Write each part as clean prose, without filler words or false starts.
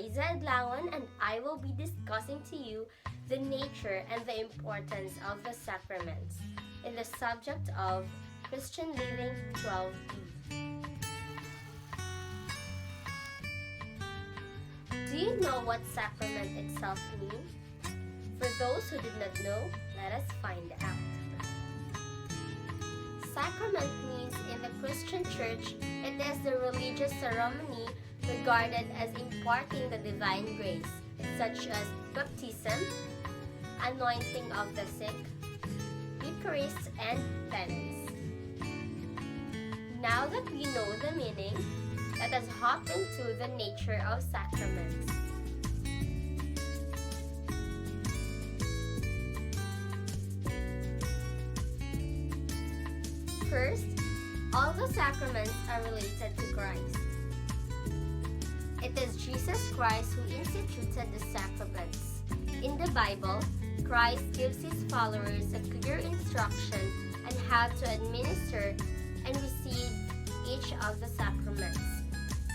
Liza Adlawan, and I will be discussing to you the nature and the importance of the sacraments in the subject of Christian Living 12B. Do you know what sacrament itself means? For those who did not know, let us find out. Sacrament means in the Christian Church, it is the religious ceremony regarded as imparting the divine grace, such as baptism, anointing of the sick, Eucharist, and penance. Now that we know the meaning, let us hop into the nature of sacraments. First, all the sacraments are related to Christ. It is Jesus Christ who instituted the sacraments. In the Bible, Christ gives his followers a clear instruction on how to administer and receive each of the sacraments.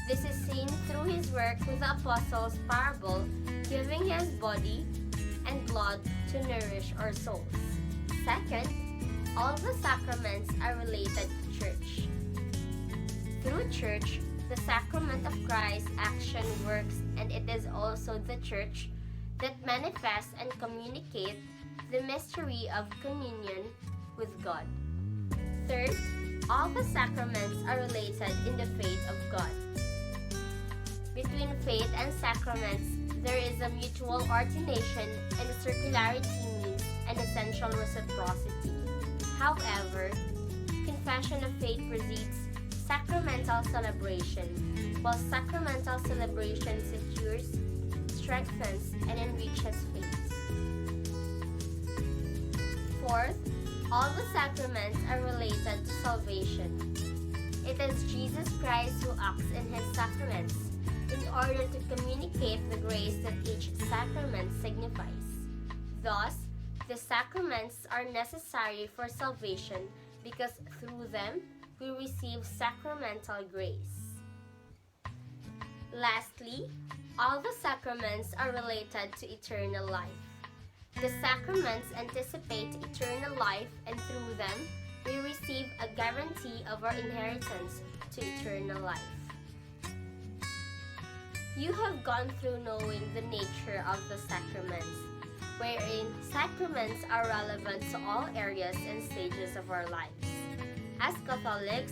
This is seen through his work with the apostles' parable, giving his body and blood to nourish our souls. Second, all the sacraments are related to church. Through church, the sacrament of Christ's action works, and it is also the church that manifests and communicates the mystery of communion with God. Third, all the sacraments are related in the faith of God. Between faith and sacraments, there is a mutual ordination, and the circularity means an essential reciprocity. However, confession of faith precedes sacramental celebration, while sacramental celebration secures, strengthens, and enriches faith. Fourth, all the sacraments are related to salvation. It is Jesus Christ who acts in his sacraments in order to communicate the grace that each sacrament signifies. Thus, the sacraments are necessary for salvation because through them we receive sacramental grace. Lastly, all the sacraments are related to eternal life. The sacraments anticipate eternal life, and through them we receive a guarantee of our inheritance to eternal life. You have gone through knowing the nature of the sacraments, wherein sacraments are relevant to all areas and stages of our lives. As Catholics,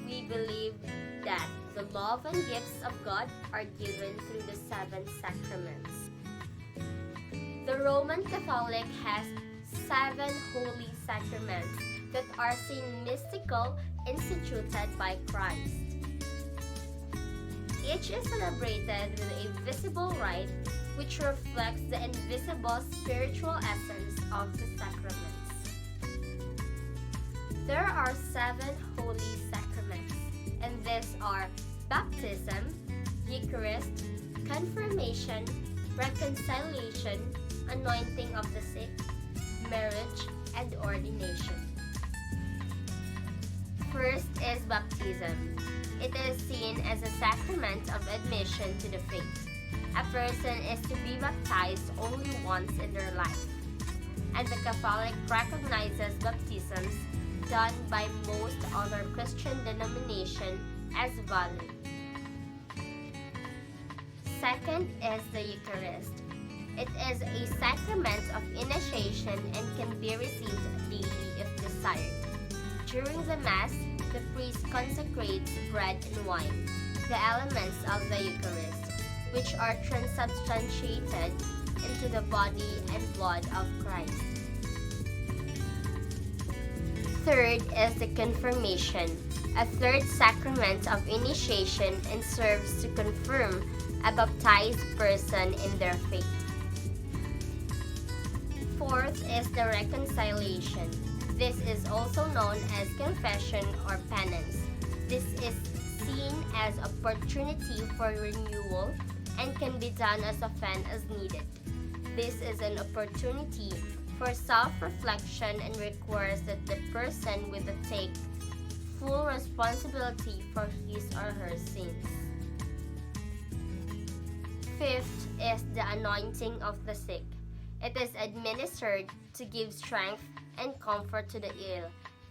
we believe that the love and gifts of God are given through the 7 sacraments. The Roman Catholic has 7 holy sacraments that are seen mystical, instituted by Christ. Each is celebrated with a visible rite which reflects the invisible spiritual essence of the sacraments. There are 7 holy sacraments, and these are baptism, Eucharist, confirmation, reconciliation, anointing of the sick, marriage, and ordination. First is baptism. It is seen as a sacrament of admission to the faith. A person is to be baptized only once in their life, and the Catholic recognizes baptisms done by most other Christian denominations as valid. Second is the Eucharist. It is a sacrament of initiation and can be received daily if desired. During the Mass, the priest consecrates bread and wine, the elements of the Eucharist, which are transubstantiated into the body and blood of Christ. Third is the confirmation, a third sacrament of initiation, and serves to confirm a baptized person in their faith. Fourth is the reconciliation. This is also known as confession or penance. This is seen as opportunity for renewal and can be done as often as needed. This is an opportunity for self-reflection and requires that the person will take full responsibility for his or her sins. Fifth is the anointing of the sick. It is administered to give strength and comfort to the ill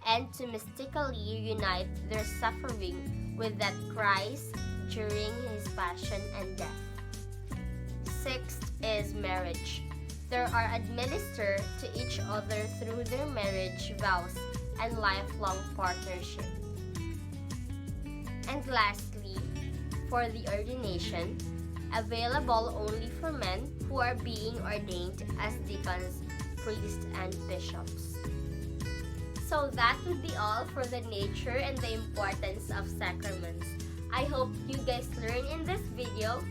and to mystically unite their suffering with that Christ during his passion and death. Sixth is marriage. They are administered to each other through their marriage vows and lifelong partnership. And lastly, for the ordination, available only for men who are being ordained as deacons, priests, and bishops. So that would be all for the nature and the importance of sacraments. I hope you guys learned in this video